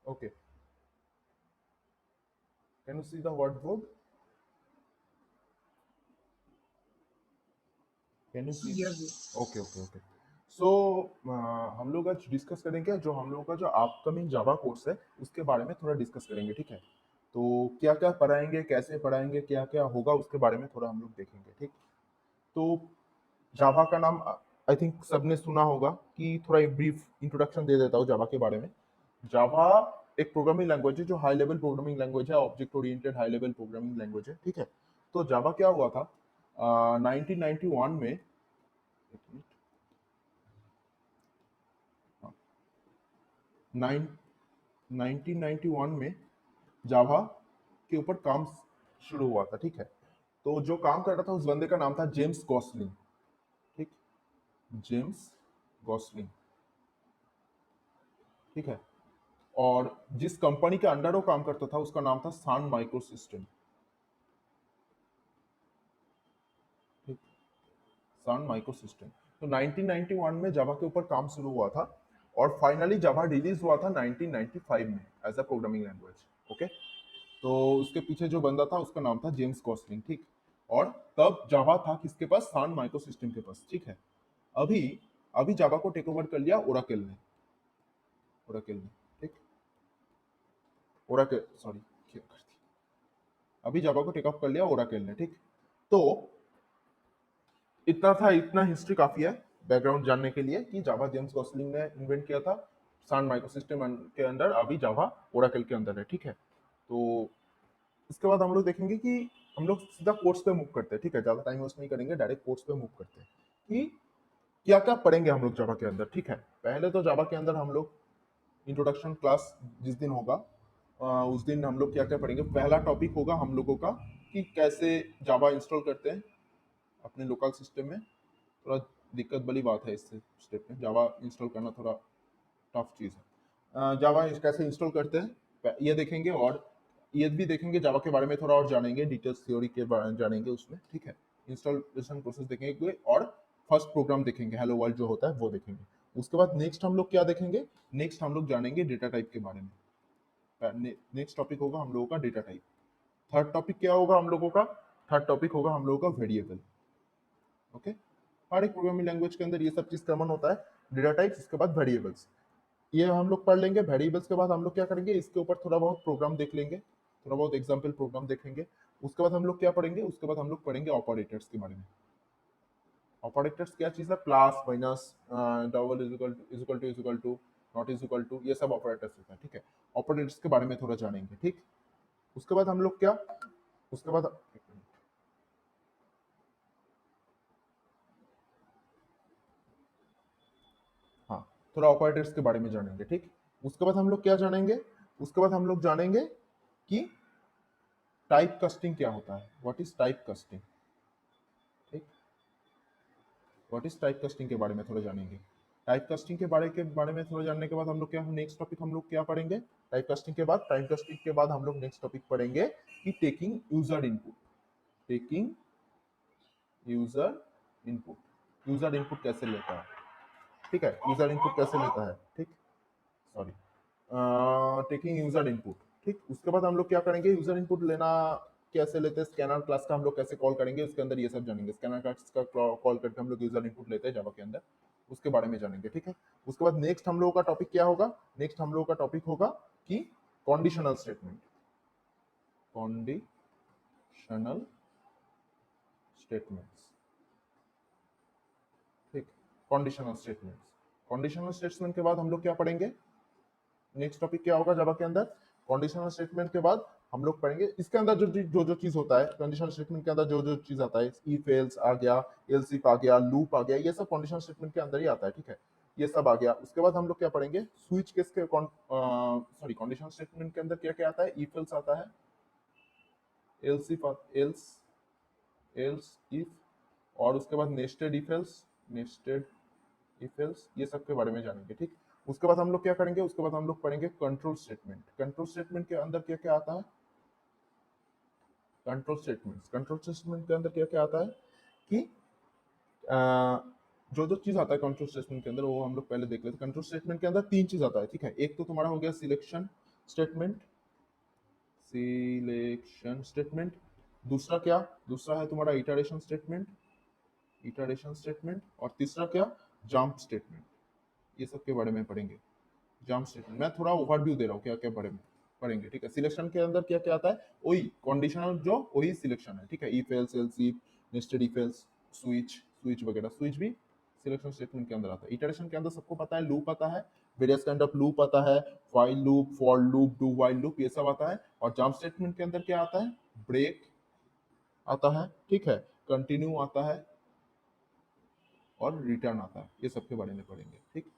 Okay. Can you see the word board? Can you see? Yes. Okay okay okay. So हम लोग आज discuss करेंगे जो हम लोगों का जो अपकमिंग जावा कोर्स है उसके बारे में थोड़ा डिस्कस करेंगे, ठीक है। तो क्या क्या पढ़ाएंगे, कैसे पढ़ाएंगे, क्या क्या होगा उसके बारे में थोड़ा हम लोग देखेंगे, ठीक। तो जावा का नाम आई थिंक सबने सुना होगा, कि थोड़ा एक ब्रीफ इंट्रोडक्शन दे देता हूँ जावा के बारे में। जावा एक प्रोग्रामिंग लैंग्वेज है जो हाई लेवल प्रोग्रामिंग लैंग्वेज है, object oriented high level programming language है, ठीक है। तो जावा क्या हुआ था 1991 में, एक मिनट, हाँ, 1991 में जावा के ऊपर काम शुरू हुआ था, ठीक है। तो जो काम कर रहा था उस बंदे का नाम था जेम्स गॉसलिंग, ठीक। जेम्स गॉसलिंग, ठीक है। और जिस कंपनी के अंडर वो काम करता था उसका नाम था सान माइक्रो सिस्टम, ठीक। सान माइक्रो सिस्टम। तो 1991 में जावा के ऊपर काम शुरू हुआ था, और फाइनली जावा रिलीज हुआ था 1995 में as a programming language, okay. तो उसके पीछे जो बंदा था उसका नाम था जेम्स गॉसलिंग, ठीक। और तब जावा था किसके पास, सान माइक्रो सिस्टम के पास, ठीक है। अभी अभी जावा को टेक ओवर कर लिया ओराकल ने, ओराकल ने, ठीक। ओराकल, सॉरी, क्या करती, अभी जावा को टेक ऑफ कर लिया ओराकल ने, ठीक। तो इतना था, इतना हिस्ट्री काफी है बैकग्राउंड जानने के लिए कि जावा जेम्स गॉसलिंग ने इन्वेंट किया था सान माइक्रोसिस्टम के अंदर, अभी जावा ओरेकल के अंदर है, ठीक है। तो इसके बाद हम लोग देखेंगे कि हम लोग सीधा कोर्स पे मूव करते हैं, ठीक है, ज्यादा टाइम वेस्ट नहीं करेंगे, डायरेक्ट कोर्स पे मूव करते हैं कि क्या क्या पढ़ेंगे हम लोग जावा के अंदर, ठीक है। पहले तो जावा के अंदर हम लोग इंट्रोडक्शन क्लास जिस दिन होगा उस दिन हम लोग क्या क्या पढ़ेंगे। पहला टॉपिक होगा हम लोगों का कि कैसे जावा इंस्टॉल करते हैं अपने लोकल सिस्टम में। थोड़ा दिक्कत वाली बात है इस स्टेप में, जावा इंस्टॉल करना थोड़ा टफ चीज़ है। जावा कैसे इंस्टॉल करते हैं ये देखेंगे, और ये भी देखेंगे जावा के बारे में थोड़ा और जानेंगे, डिटेल्स थ्योरी के बारे में जानेंगे उसमें, ठीक है। इंस्टॉलेशन प्रोसेस देखेंगे, और फर्स्ट प्रोग्राम देखेंगे, हेलो वर्ल्ड जो होता है वो देखेंगे। उसके बाद नेक्स्ट हम लोग क्या देखेंगे, नेक्स्ट हम लोग जानेंगे डेटा टाइप के बारे में। नेक्स्ट टॉपिक होगा हम लोगों का डेटा टाइप। थर्ड टॉपिक क्या होगा हम लोगों का, थर्ड टॉपिक होगा हम लोगों का वेरिएबल, ओके। हर एक प्रोग्रामिंग लैंग्वेज के अंदर ये सब चीज कॉमन होता है, डेटा टाइप्स, इसके बाद वेरिएबल्स, ये हम लोग पढ़ लेंगे। वेरिएबल्स के बाद हम लोग क्या करेंगे, इसके ऊपर थोड़ा बहुत प्रोग्राम देख लेंगे, थोड़ा बहुत एग्जाम्पल प्रोग्राम देखेंगे। उसके बाद हम लोग क्या पढ़ेंगे, उसके बाद हम लोग पढ़ेंगे ऑपरेटर्स के बारे में। ऑपरेटर्स क्या चीज़ है, plus minus, double is equal to, not is equal to, ये सब ऑपरेटर्स होता है, ठीक है। ऑपरेटर्स के बारे में थोड़ा जानेंगे, ठीक। उसके बाद हम लोग क्या, उसके बाद, हाँ, थोड़ा ऑपरेटर्स के बारे में जानेंगे, ठीक। उसके बाद हम लोग क्या जानेंगे, उसके बाद हम लोग जानेंगे कि टाइप कास्टिंग क्या होता है, व्हाट इज टाइप कास्टिंग, ठीक। व्हाट इज टाइप कास्टिंग के बारे में थोड़ा जानेंगे। टाइप कास्टिंग के बारे में थोड़ा जानने के बाद हम लोग क्या, नेक्स्ट टॉपिक हम लोग क्या पढ़ेंगे, टाइप कास्टिंग के बाद, टाइप कास्टिंग के बाद हम लोग नेक्स्ट टॉपिक पढ़ेंगे कि taking user input, taking user input, user input कैसे लेता है, ठीक है, यूजर इनपुट कैसे लेता है, ठीक, सॉरी, टेकिंग यूजर इनपुट, ठीक। उसके बाद हम लोग क्या करेंगे, यूजर इनपुट लेना कैसे लेते हैं, स्कैनर क्लास का हम लोग कैसे कॉल करेंगे उसके अंदर, ये सब जानेंगे। स्कैनर क्लास का कॉल करके हम लोग यूजर इनपुट लेते हैं जावा के अंदर, उसके बारे में जानेंगे, ठीक है। उसके बाद नेक्स्ट हम लोगों का टॉपिक क्या होगा, नेक्स्ट हम लोगों का टॉपिक होगा कि कंडीशनल स्टेटमेंट, कंडीशनल स्टेटमेंट्स, ठीक। कंडीशनल स्टेटमेंट्स, कंडीशनल स्टेटमेंट के बाद हम लोग क्या पढ़ेंगे, नेक्स्ट टॉपिक क्या होगा जावा के अंदर, कंडीशनल स्टेटमेंट के बाद हम लोग पढ़ेंगे इसके अंदर जो चीज होता है, कंडीशनल स्टेटमेंट के अंदर जो चीज आता है, इफ एल्स आ गया, एल्स इफ आ गया, लूप आ गया, ये सब कंडीशनल स्टेटमेंट के अंदर ही आता है, ठीक है। ये सब आ गया। उसके बाद हम लोग क्या पढ़ेंगे, स्विच केस के सॉरी, कंडीशनल स्टेटमेंट के अंदर क्या क्या आता है, इफ एल्स आता है, else if, else else if, और उसके बाद nested if else, nested if else, ये सब के बारे में जानेंगे, ठीक। उसके बाद हम लोग क्या करेंगे, उसके बाद हम लोग पढ़ेंगे कंट्रोल स्टेटमेंट। कंट्रोल स्टेटमेंट के अंदर क्या क्या आता है, कंट्रोल स्टेटमेंट के अंदर क्या क्या आता है कि जो चीज आता है कंट्रोल स्टेटमेंट के अंदर वो हम लोग पहले देख लेते हैं। कंट्रोल स्टेटमेंट के अंदर तीन चीज आता है, ठीक है। एक तो तुम्हारा हो गया सिलेक्शन, स्टेटमेंट, सिलेक्शन स्टेटमेंट। दूसरा क्या, दूसरा है तुम्हारा इटरेशन स्टेटमेंट, इटरेशन स्टेटमेंट। और तीसरा क्या, जंप स्टेटमेंट। ये सब के बारे में पढ़ेंगे। जंप स्टेटमेंट मैं थोड़ा ओवरव्यू दे रहा हूँ क्या क्या बारे में पढ़ेंगे, ठीक है। सिलेक्शन के अंदर क्या क्या आता है, वही कंडीशनल जो वही सिलेक्शन है, ठीक है। If else else if, nested if else, switch switch वगैरह, स्विच भी सिलेक्शन स्टेटमेंट के अंदर आता है। इटरेशन के अंदर सबको पता है, लूप आता है, वेरियस काइंड ऑफ लूप आता है, while loop, for loop, do while loop, ये सब आता है। और जंप स्टेटमेंट के अंदर क्या आता है, ब्रेक आता है, ठीक है, कंटिन्यू आता है और रिटर्न आता है। ये सब के बारे में पढ़ेंगे, ठीक।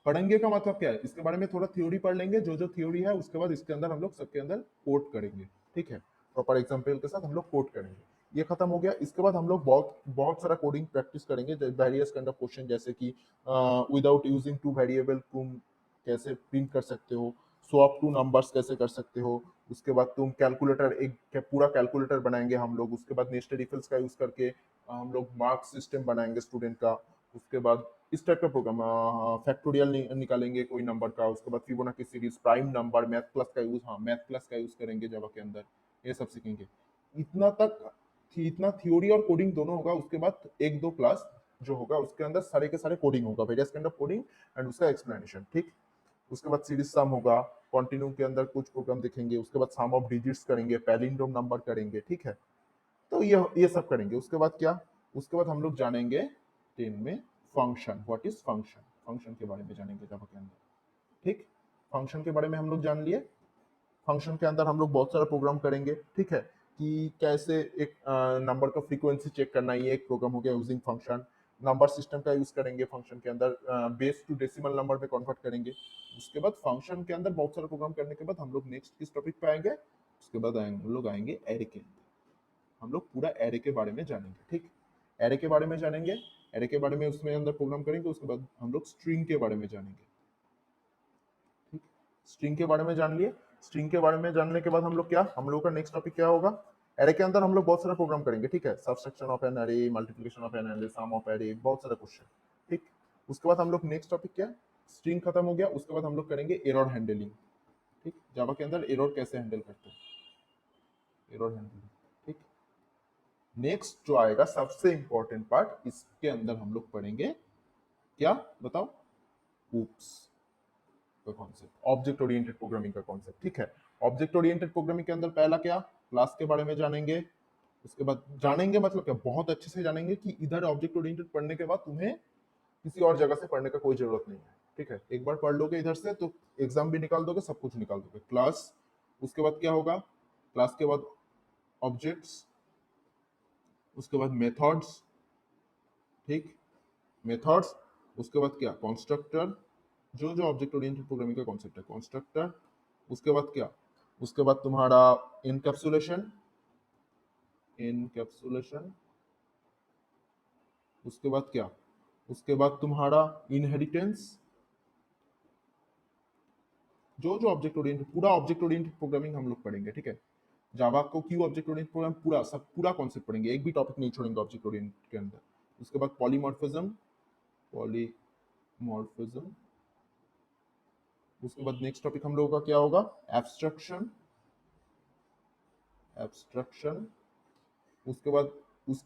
पढ़ेंगे का मतलब क्या है, इसके बारे में थोड़ा थ्योरी पढ़ लेंगे, जो जो थ्योरी है उसके बाद इसके अंदर हम लोग सबके अंदर कोट करेंगे, ठीक है। प्रॉपर एग्जाम्पल के साथ हम लोग कोट करेंगे। ये खत्म हो गया। इसके बाद हम लोग बहुत बहुत सारा कोडिंग प्रैक्टिस करेंगे, वेरियस काइंड ऑफ क्वेश्चन, जैसे कि विदाउट यूजिंग टू वेरिएबल तुम कैसे प्रिंट कर सकते हो, स्वैप टू नंबर्स कैसे कर सकते हो। उसके बाद तुम कैलकुलेटर, एक पूरा कैलकुलेटर बनाएंगे हम लोग। उसके बाद नेस्टेड इफ एल्स का यूज करके हम लोग मार्क्स सिस्टम बनाएंगे स्टूडेंट का। उसके बाद इस टाइप का प्रोग्राम, फैक्टोरियल निकालेंगे कोई नंबर का। उसके बाद Fibonacci series, prime number, math plus का यूज, हाँ मैथ प्लस का यूज करेंगे जावा के अंदर। ये सब सीखेंगे। इतना तक इतना थ्योरी और कोडिंग दोनों होगा। उसके बाद एक दो क्लास जो होगा उसके अंदर सारे के सारे कोडिंग होगा, various kind of coding and उसका एक्सप्लेनेशन, ठीक। उसके बाद सीरीज सम होगा, कॉन्टिन्यू के अंदर कुछ प्रोग्राम दिखेंगे। उसके बाद सम ऑफ डिजिट्स करेंगे, पैलिंड्रोम नंबर करेंगे, ठीक है। तो ये सब करेंगे। उसके बाद क्या, उसके बाद हम लोग जानेंगे 10 में function, what is function, function के बारे में जानेंगे जावा के अंदर, ठीक। फंक्शन के बारे में हम लोग जान लिए। फंक्शन के अंदर हम लोग बहुत सारा प्रोग्राम करेंगे, ठीक है, कि कैसे एक नंबर का फ्रीक्वेंसी चेक करना, ये एक प्रोग्राम हो गया यूजिंग फंक्शन। नंबर सिस्टम का यूज करेंगे फंक्शन के अंदर, बेस टू डेसिमल नंबर में कन्वर्ट करेंगे। उसके बाद फंक्शन के अंदर बहुत सारा प्रोग्राम करने के बाद हम लोग नेक्स्ट किस टॉपिक पे आएंगे, उसके बाद आएंगे हम लोग आएंगे एरे के अंदर। हम लोग पूरा एरे के बारे में जानेंगे, ठीक। एरे के बारे में जानेंगे, एरे के बारे में उसमें अंदर प्रोग्राम करेंगे। उसके बाद हम लोग स्ट्रिंग के बारे में जानेंगे, ठीक। स्ट्रिंग के बारे में जान लिए। स्ट्रिंग के बारे में जानने के बाद हम लोग क्या, हम लोग का नेक्स्ट टॉपिक क्या होगा, एरे के अंदर हम लोग बहुत सारा प्रोग्राम करेंगे, ठीक है। Subtraction of an array, multiplication of an array, sum of array, बहुत सारा क्वेश्चन, ठीक। उसके बाद हम लोग नेक्स्ट टॉपिक क्या, स्ट्रिंग खत्म हो गया। उसके बाद हम लोग करेंगे एरर हैंडलिंग, ठीक। जावा के अंदर एरर कैसे हैंडल करते हैं, एरर हैंडलिंग, ठीक। नेक्स्ट जो आएगा सबसे इंपॉर्टेंट पार्ट, इसके अंदर हम लोग पढ़ेंगे क्या, बताओ, ऊप्स का कॉन्सेप्ट, ऑब्जेक्ट ओरिएंटेड प्रोग्रामिंग का कॉन्सेप्ट, ठीक है। ऑब्जेक्ट ओरिएंटेड प्रोग्रामिंग के अंदर पहला क्या, क्लास के बारे में जानेंगे। उसके बाद जानेंगे मतलब क्या, बहुत अच्छे से जानेंगे कि इधर ऑब्जेक्ट ओरिएंटेड पढ़ने के बाद तुम्हें किसी और जगह से पढ़ने का कोई जरूरत नहीं है, ठीक है। एक बार पढ़ लोगे इधर से तो एग्जाम भी निकाल दोगे, सब कुछ निकाल दोगे। क्लास, उसके बाद क्या होगा, क्लास के बाद ऑब्जेक्ट्स, उसके बाद मेथड्स, ठीक, मेथड्स। उसके बाद क्या, कंस्ट्रक्टर, जो जो ऑब्जेक्ट ओरिएंटेड प्रोग्रामिंग का कॉन्सेप्ट है, कंस्ट्रक्टर। उसके बाद क्या, उसके बाद तुम्हारा इनकैप्सुलेशन, इनकैप्सुलेशन। उसके बाद क्या, उसके बाद तुम्हारा इनहेरिटेंस। जो जो ऑब्जेक्ट ओरिएंटेड, पूरा ऑब्जेक्ट ओरिएंटेड प्रोग्रामिंग हम लोग पढ़ेंगे, ठीक है। जावा को क्यों ऑब्जेक्ट ओरिएंटेड प्रोग्राम, पूरा सब पूरा कॉन्सेप्ट पढ़ेंगे, एक भी टॉपिक नहीं छोड़ेंगे ऑब्जेक्ट ओरिएंटेड के अंदर। उसके बाद पॉलीमॉर्फिज्म, पॉलीमॉर्फिज्म। उसके बाद नेक्स्ट टॉपिक हम लोगों का क्या होगा, एब्स्ट्रक्शन, एब्स्ट्रक्शन। उसके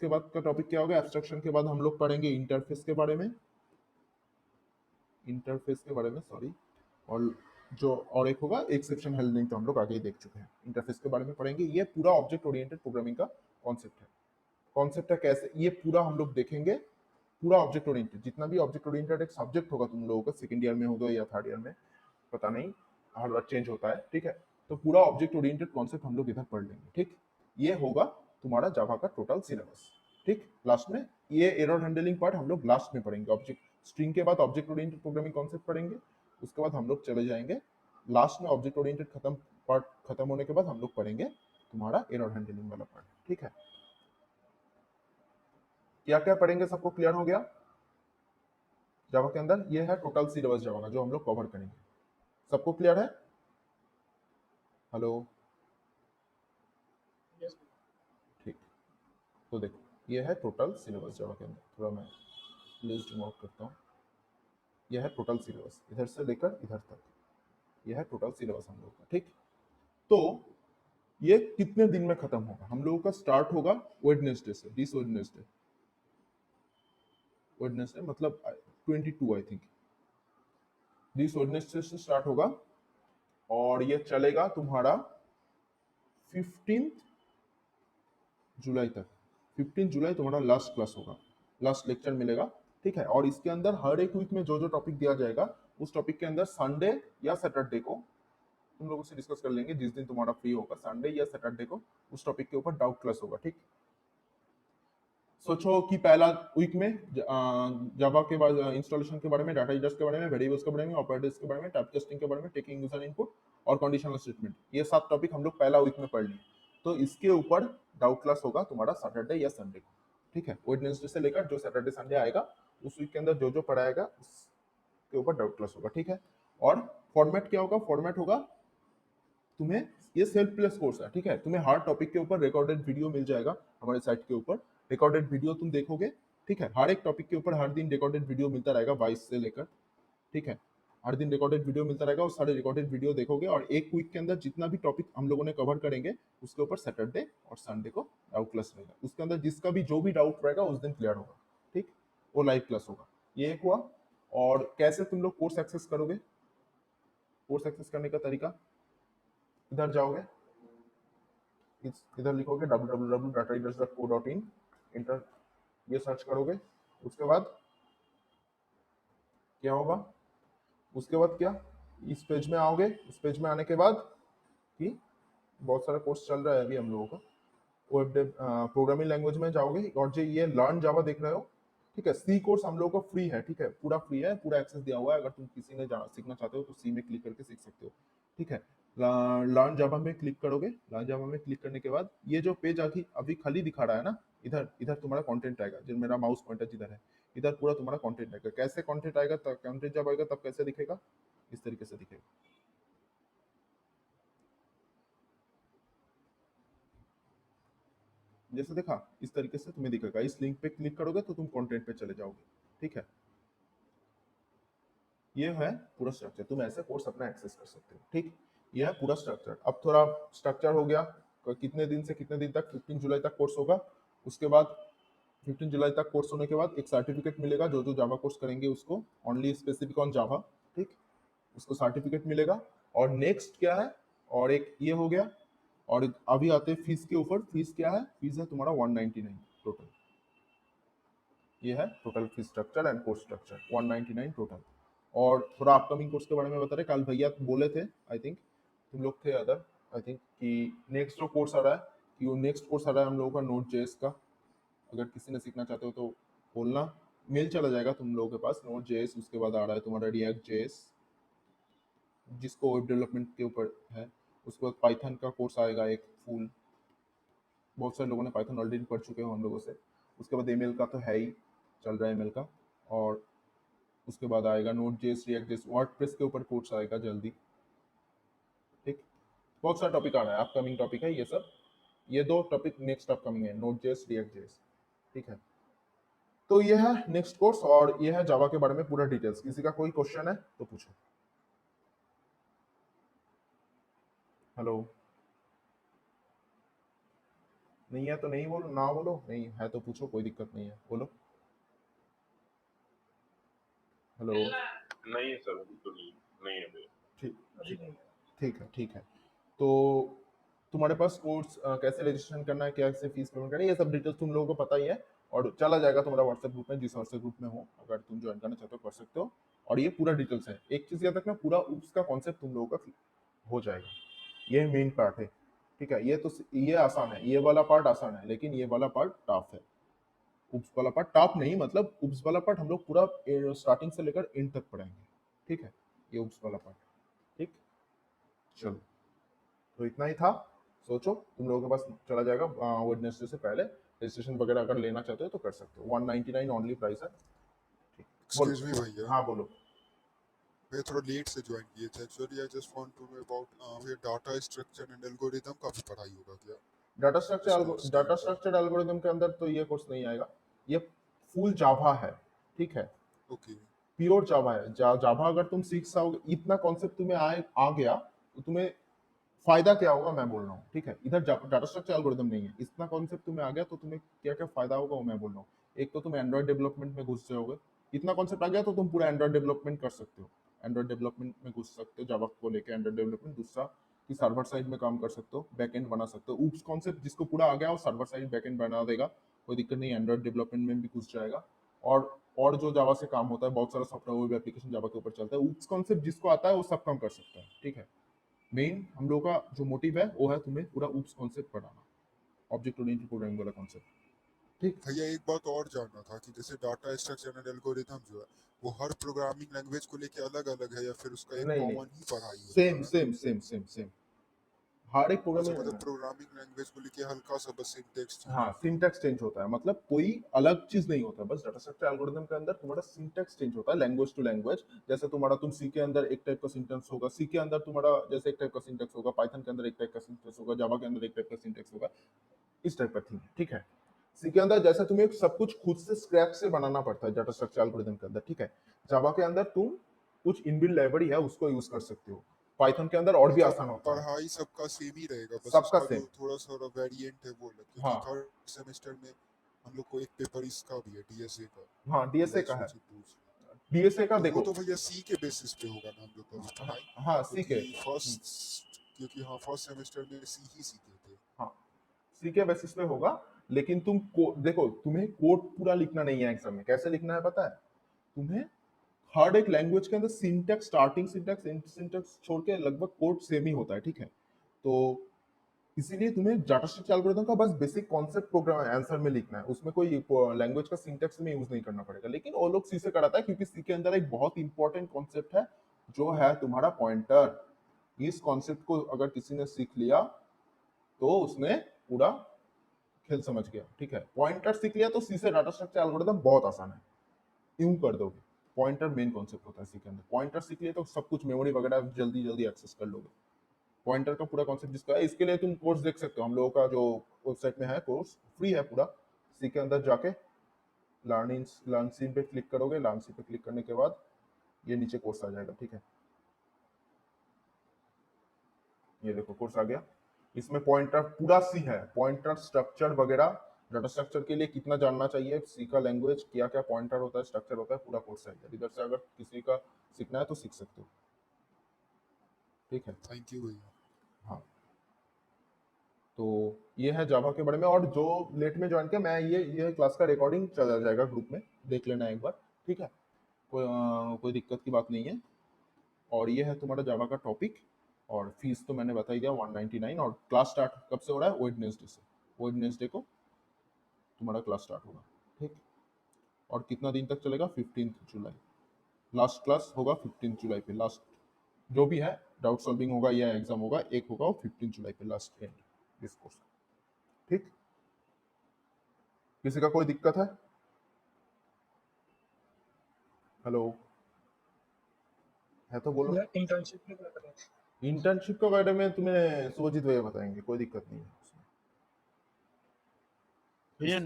बाद का टॉपिक क्या होगा, एब्स्ट्रक्शन के बाद हम लोग पढ़ेंगे इंटरफेस के बारे में, इंटरफेस के बारे में, सॉरी। और जो और एक होगा एक्सेप्शन हैंडलिंग, तो हम लोग आगे ही देख चुके हैं। इंटरफेस के बारे में पढ़ेंगे। ये पूरा ऑब्जेक्ट ओरिएंटेड प्रोग्रामिंग का कॉन्सेप्ट है। कॉन्सेप्ट है कैसे, ये पूरा हम लोग देखेंगे। पूरा ऑब्जेक्ट ओरिएंटेड, जितना भी ऑब्जेक्ट ओरिएंटेड एक सब्जेक्ट होगा तुम लोगों का, सेकंड ईयर में होगा या थर्ड ईयर में, पता नहीं, हर बार चेंज होता है, ठीक है। तो पूरा ऑब्जेक्ट ओरिएंटेड कॉन्सेप्ट हम लोग इधर पढ़ लेंगे, ठीक। ये होगा तुम्हारा जावा का टोटल सिलेबस, ठीक। लास्ट में ये एरर हैंडलिंग पार्ट हम लोग लास्ट में पढ़ेंगे। ऑब्जेक्ट स्ट्रिंग के बाद ऑब्जेक्ट ओरिएंटेड प्रोग्रामिंग कॉन्सेप्ट पढ़ेंगे। उसके बाद हम लोग चले जाएंगे लास्ट में, ऑब्जेक्ट ओरिएंटेड खत्म, पार्ट खत्म होने के बाद हम लोग पढ़ेंगे तुम्हारा एरर हैंडलिंग वाला पार्ट, ठीक है। क्या क्या पढ़ेंगे सबको क्लियर हो गया जावा के अंदर, ये है टोटल सिलेबस जावा का जो हम लोग कवर करेंगे। सबको क्लियर है, हेलो, ठीक। तो देखो ये है टोटल सिलेबस जावा के अंदर, थोड़ा मैं लिस्ट रिमूव करता हूँ। यह है टोटल सिलेबस इधर से लेकर इधर तक, ये है टोटल सिलेबस हम लोग का, ठीक। तो ये कितने दिन में खत्म होगा? हम लोगों का स्टार्ट होगा वेडनेसडे से, दिस वेडनेसडे, वेडनेसडे मतलब 22 आई थिंक, दिस वेडनेसडे से स्टार्ट होगा और ये चलेगा तुम्हारा 15 जुलाई तक। 15 जुलाई तुम्हारा लास्ट क्लास होगा, लास्ट लेक्चर मिलेगा, ठीक है। और इसके अंदर हर एक वीक में जो जो टॉपिक दिया जाएगा उस टॉपिक के अंदर संडे या सैटरडे को तुम लोगों से डिस्कस कर लेंगे, जिस दिन तुम्हारा फ्री होगा संडे या सैटरडे को उस टॉपिक के ऊपर डाउट क्लास होगा, ठीक। सोचो कि पहला वीक में जावा के बाद इंस्टॉलेशन के बारे में, डाटा यूजर्स के बारे में, वेरिएबल्स के बारे में, ऑपरेटर्स के बारे में, टाइप टेस्टिंग के बारे में, टेकिंग यूजर इनपुट और कंडीशनल स्टेटमेंट, ये 7 टॉपिक हम लोग पहला वीक में पढ़ लिए। तो इसके ऊपर डाउट क्लास होगा तुम्हारा सैटरडे या संडे को, ठीक है। वेडनेसडे से लेकर जो सैटरडे संडे आएगा उस वीक के अंदर जो जो पढ़ाएगा उसके ऊपर डाउट क्लास होगा, ठीक है। और फॉर्मेट क्या होगा? फॉर्मेट होगा तुम्हें, ये सेल्फ प्लेस कोर्स है, ठीक है। तुम्हें हर टॉपिक के ऊपर रिकॉर्डेड वीडियो मिल जाएगा हमारे साइट के ऊपर, रिकॉर्डेड वीडियो तुम देखोगे, ठीक है। हर एक टॉपिक के ऊपर हर दिन रिकॉर्डेड वीडियो मिलता रहेगा 22 से लेकर, ठीक है। हर दिन रिकॉर्डेड वीडियो मिलता रहेगा और सारे रिकॉर्डेड वीडियो देखोगे और एक वीक के अंदर जितना भी टॉपिक हम लोगों ने कवर करेंगे उसके ऊपर सैटरडे और संडे को डाउट क्लास रहेगा। उसके अंदर जिसका भी जो भी डाउट रहेगा उस दिन क्लियर होगा, ठीक, वो लाइव क्लास होगा। ये एक हुआ। और कैसे तुम लोग कोर्स एक्सेस करोगे? कोर्स एक्सेस करने का तरीका, इधर जाओगे, इधर लिखोगे www.dataeaters.co.in, इंटर ये सर्च करोगे। उसके बाद क्या होगा? उसके बाद क्या, इस पेज में आओगे। इस पेज में आने के बाद कि बहुत सारा कोर्स चल रहा है अभी हम लोगों का, वेब डेव प्रोग्रामिंग लैंग्वेज में जाओगे और जो ये लर्न जावा देख रहे हो, ठीक है। सी कोर्स हम लोगों को फ्री है, ठीक है, पूरा फ्री है, पूरा एक्सेस दिया हुआ है। अगर तुम किसी ने सीखना चाहते हो तो सी में क्लिक करके सीख सकते हो, ठीक है। लर्न जावा में क्लिक करोगे। लर्न जावा में क्लिक करने के बाद ये जो पेज अभी अभी खाली दिखा रहा है ना, इधर इधर तुम्हारा कंटेंट आएगा, जो मेरा माउस पॉइंटर जिधर है, इधर पूरा तुम्हारा कंटेंट आएगा। कैसे कंटेंट आएगा? तब कंटेंट जब आएगा तब कैसे दिखेगा? इस तरीके से दिखेगा, जैसे देखा इस तरीके से तुम्हें दिखेगा। इस लिंक पे क्लिक करोगे तो तुम कंटेंट पे चले जाओगे, ठीक है। ये है पूरा स्ट्रक्चर, तुम ऐसे कोर्स अपना एक्सेस कर सकते हो, ठीक। ये है पूरा स्ट्रक्चर। अब थोड़ा स्ट्रक्चर हो गया, कितने दिन से कितने दिन तक, 15 जुलाई तक कोर्स होगा। उसके बाद 15 जुलाई तक कोर्स होने के बाद एक सर्टिफिकेट मिलेगा, जो जो जावा कोर्स करेंगे उसको, ओनली स्पेसिफिक ऑन जावा, ठीक, उसको सर्टिफिकेट मिलेगा। और नेक्स्ट क्या है, और एक ये हो गया। और अभी आते हैं फीस के ऊपर। फीस क्या है? फीस है तुम्हारा 199 टोटल। ये है total fees structure and course structure, 199 total. और थोड़ा अपकमिंग कोर्स के बारे में बता रहे, कल भैया बोले थे, आई थिंक तुम लोग थे अदर, आई थिंक, कि नेक्स्ट जो कोर्स आ रहा है, कि वो नेक्स्ट कोर्स आ रहा है हम लोगों का नोट जेएस का। अगर किसी ने सीखना चाहते हो तो बोलना, मेल चला जाएगा तुम लोगों के पास, नोट जेएस। उसके बाद आ रहा है तुम्हारा रिएक्ट जेएस, जिसको वेब डेवलपमेंट के ऊपर है। उसके बाद पाइथन का कोर्स आएगा एक फुल, बहुत सारे लोगों ने पाइथन ऑलरेडी पढ़ चुके हो हम लोगों से। उसके बाद ईमेल का तो है ही, चल रहा है ईमेल का। और उसके बाद आएगा note JS, react JS, WordPress के ऊपर कोर्स आएगा जल्दी, ठीक। बहुत सारा टॉपिक आ रहा है, अपकमिंग टॉपिक है ये सब। ये 2 टॉपिक नेक्स्ट अपकमिंग है, नोट जेएस, रिएक्ट जेएस, ठीक है। तो ये है नेक्स्ट कोर्स और ये है जावा के बारे में पूरा डिटेल्स। किसी का कोई क्वेश्चन है तो पूछो। हेलो, नहीं है तो नहीं बोलो, ना बोलो, नहीं है तो पूछो, कोई दिक्कत नहीं है, बोलो। हेलो, नहीं है सर, अभी तो नहीं है भैया। ठीक ठीक ठीक है, ठीक है। तो तुम्हारे पास कोर्स कैसे रजिस्ट्रेशन करना है, कैसे फीस पेमेंट करनी है, ये सब डिटेल्स तुम लोगों को पता ही है। और चला जाएगा तुम्हारा व्हाट्सएप ग्रुप में, जिस व्हाट्सएप ग्रुप में हो अगर तुम ज्वाइन करना चाहते हो कर सकते हो। और ये पूरा डिटेल्स है। एक चीज याद रखना, पूरा उसका कॉन्सेप्ट तुम लोगों का हो जाएगा। ये मेन पार्ट है, ठीक है। ये तो ये आसान है, ये वाला पार्ट आसान है, लेकिन ये वाला पार्ट टफ है। उप्स वाला पार्ट टफ नहीं, मतलब उप्स वाला पार्ट हम लोग पूरा स्टार्टिंग से लेकर एंड तक पढ़ाएंगे, ठीक है। ये उप्स वाला पार्ट, ठीक। चलो, तो इतना ही था। सोचो, तुम लोगों के पास चला जाएगा वेडनेसडे से पहले। रजिस्ट्रेशन वगैरह अगर लेना चाहते हो तो कर सकते हो, 199 ओनली प्राइस है, ठीक। एक्सक्यूज बोलो, मी भैया, हाँ बोलो। मैं थोड़ा लेट से ज्वाइन किए थे actually. I just want to know about ये डाटा स्ट्रक्चर एंड एल्गोरिदम का भी पढ़ाई होगा क्या इस कोर्स के डाटा अंदर? स्ट्रक्चर एल्गोरिदम के अंदर तो ये कोर्स नहीं आएगा। ये फुल जावा है, ठीक है। ओके। प्योर जावा है। जावा अगर तुम सीख जाओगे, इतना कॉन्सेप्ट तुम्हें आ गया तो तुम्हें फायदा क्या होगा मैं बोल रहा हूँ, ठीक है। इधर डाटा स्ट्रक्चर एल्गोरिथम नहीं है, इतना कॉन्सेप्ट तुम्हें आ गया तो तुम्हें क्या क्या फायदा होगा वो मैं बोल रहा हूँ। एक तो तुम एंड्रॉइड डेवलपमेंट में घुस जाओगे, इतना कॉन्सेप्ट आ गया तो तुम पूरा एंड्रॉइड डेवलपमेंट कर सकते हो, एंड्रॉइड डेवलपमेंट में घुस सकते हो जावा को लेकर एंड्रॉइड डेवलपमेंट। दूसरा कि सर्वर साइड में काम कर सकते हो, बैकएंड बना सकते हो। ऊप्स कॉन्सेप्ट जिसको पूरा आ गया वो सर्वर साइड बैकएंड बना देगा, कोई दिक्कत नहीं, एंड्रॉइड डेवलपमेंट में भी घुस जाएगा। और जो जावा से काम होता है, बहुत सारा सॉफ्टवेयर वेब एप्लीकेशन जावा के ऊपर चलता है, ऊप्स कॉन्सेप्ट जिसको आता है वो सब काम कर सकता है, ठीक है। मेन हम लोग का जो मोटिव है वो है तुम्हें पूरा ऊप्स कॉन्सेप्ट पढ़ाना, ऑब्जेक्ट ओरिएंटेड प्रोग्रामिंग वाला कॉन्सेप्ट, ठीक। भैया एक बात और जानना था कि जैसे डाटा स्ट्रक्चर एंड एल्गोरिथम जो है वो हर प्रोग्रामिंग लैंग्वेज को लेके अलग अलग है या फिर उसका एक नहीं नहीं, कॉमन ही पढ़ाई सेम होता है? सेम सेम सेम सेम, हर एक अच्छा, प्रोग्रामिंग। मतलब प्रोग्रामिंग लैंग्वेज को लेके हल्का सा बस सिंटेक्स चेंज हाँ, होता है। सिंटैक्स चेंज होता है, मतलब कोई अलग चीज नहीं होता, बस डाटा स्ट्रक्चर एल्गोरिथम के अंदर तुम्हारा सिंटैक्स चेंज होता है लैंग्वेज टू लैंग्वेज। जैसे तुम्हारा तुम सी के अंदर एक टाइप का सिंटेक्स होगा, सी के अंदर तुम्हारा जैसे एक टाइप का सिंटेक्स होगा, पाइथन के अंदर एक टाइप का सिंटेक्स होगा, जावा के अंदर एक टाइप का सिंटेक्स होगा, इस टाइप का थिंग, ठीक है। सी के अंदर जैसे तुम्हें सब कुछ खुद से स्क्रैच से बनाना पड़ता है डाटा स्ट्रक्चर एल्गोरिथम के अंदर, ठीक है। जावा के अंदर तुम कुछ इनबिल्ट लाइब्रेरी है उसको यूज कर सकते हो, पाइथन के अंदर और भी मतलब आसान होता है, पढ़ाई सबका सेम ही रहेगा, बस सबका उसका सेम। जो थोड़ा सा वेरिएंट है वो अलग, क्योंकि हाँ थर्ड सेमेस्टर में हम लोग को एक पेपर इसका भी है डीएसए का, हाँ, तो डीएसए वही का है। सोचे पूछ। डीएसए का तो वो देखो, तो भैया सी के बेसिस पे होगा ना हम लोग का भी हाँ पढ़ाई, हाँ, सी के, क्योंकि फर्स्ट सेमेस्टर में सी ही सीखे थे। हाँ सी के बेसिस पे होगा। लेकिन देखो तुम्हें कोड पूरा लिखना नहीं है एग्जाम में, कैसे लिखना है पता है तुम्हें? हर एक लैंग्वेज के अंदर syntax, starting syntax, and syntax छोड़ के लगभग कोड सेम ही होता है, ठीक है। तो इसीलिए तुम्हें डाटा स्ट्रक्चर एल्गोरिथम का बस बेसिक कॉन्सेप्ट प्रोग्राम आंसर में लिखना है, उसमें कोई लैंग्वेज का सिंटैक्स में यूज नहीं करना पड़ेगा। लेकिन वो लोग सी से कराता है क्योंकि सी के अंदर एक बहुत इंपॉर्टेंट कॉन्सेप्ट है जो है तुम्हारा पॉइंटर। इस कॉन्सेप्ट को अगर किसी ने सीख लिया तो उसने पूरा खेल समझ गया, ठीक है। पॉइंटर सीख लिया तो सी से डाटा स्ट्रक्चर एल्गोरिथम बहुत आसान है, यूं कर दोगे। पॉइंटर मेन कॉन्सेप्ट होता है सी के अंदर, पॉइंटर सीख लिए तो सब कुछ मेमोरी वगैरह जल्दी जल्दी एक्सेस कर लोगे। पॉइंटर का पूरा कॉन्सेप्ट जिसका है, इसके लिए तुम कोर्स देख सकते हो, हम लोगों का जो वेबसाइट में है कोर्स फ्री है पूरा। सी के अंदर जाके लर्न सी पे क्लिक करोगे, लर्न सी पे क्लिक करने के बाद ये नीचे कोर्स आ जाएगा, ठीक है। ये देखो कोर्स आ गया, इसमें पॉइंटर पूरा सी है, पॉइंटर स्ट्रक्चर वगैरह, डाटा स्ट्रक्चर के लिए कितना जानना चाहिए, सी का लैंग्वेज क्या क्या पॉइंटर होता है, स्ट्रक्चर होता है, पूरा कोर्स है इधर से। अगर किसी का सीखना है तो सीख सकते हो, ठीक है। थैंक यू भैया। हाँ, तो ये है जावा के बारे में। और जो लेट में ज्वाइन किया, मैं ये क्लास का रिकॉर्डिंग चला जाएगा ग्रुप में, देख लेना एक बार, ठीक है। कोई दिक्कत की बात नहीं है। और ये है तुम्हारा जावा का टॉपिक, और फीस तो मैंने बता ही दिया 199। और क्लास स्टार्ट कब से हो रहा है? वेडनेसडे से, वेडनेसडे को तुम्हारा क्लास स्टार्ट होगा, ठीक। और कितना दिन तक चलेगा? 15 जुलाई लास्ट क्लास होगा, 15 जुलाई पे लास्ट जो भी है डाउट सॉल्विंग होगा या एग्जाम होगा, एक होगा वो 15 जुलाई पे लास्ट एंड दिस कोर्स, ठीक। किसी का कोई दिक्कत है? हेलो, है तो बोलो। इंटर्नशिप में क्या करें? इंटर्नशिप के बारे में तुम्हें सुभजीत भैया बताएंगे, कोई दिक्कत नहीं है उसमें। भैया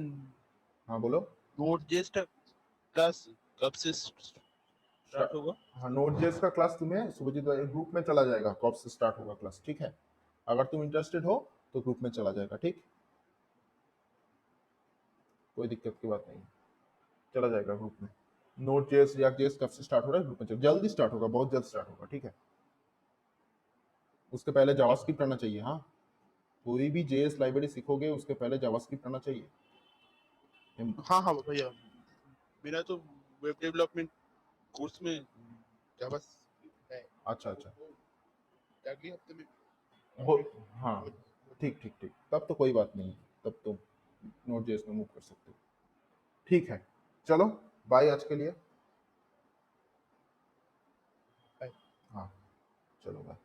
हाँ बोलो। नोट जेस्ट क्लास कब से स्टार्ट होगा? हाँ, नोट जेएस का क्लास तुम्हें सुभजीत भैया ग्रुप में चला जाएगा, कब से स्टार्ट होगा क्लास, ठीक है। अगर तुम इंटरेस्टेड हो तो ग्रुप में चला जाएगा, ठीक। कोई दिक्कत की बात नहीं, चला जाएगा ग्रुप में। नोट जेएस रिएक्ट जेएस कब से स्टार्ट हो रहा है? ग्रुप में जल्दी स्टार्ट होगा, बहुत जल्द स्टार्ट होगा, ठीक है। उसके पहले जावास्क्रिप्ट आना चाहिए। हाँ, कोई भी जेएस लाइब्रेरी सीखोगे उसके पहले जावास्क्रिप्ट आना चाहिए। हाँ हाँ भैया, मेरा तो वेब डेवलपमेंट कोर्स में जावा है। अच्छा अच्छा, अगले हफ्ते में हो, हाँ, ठीक ठीक ठीक, तब तो कोई बात नहीं, तब तो नोट जेएस में मूव कर सकते हो, ठीक है। चलो बाय आज के लिए। हाँ, चलो बाय।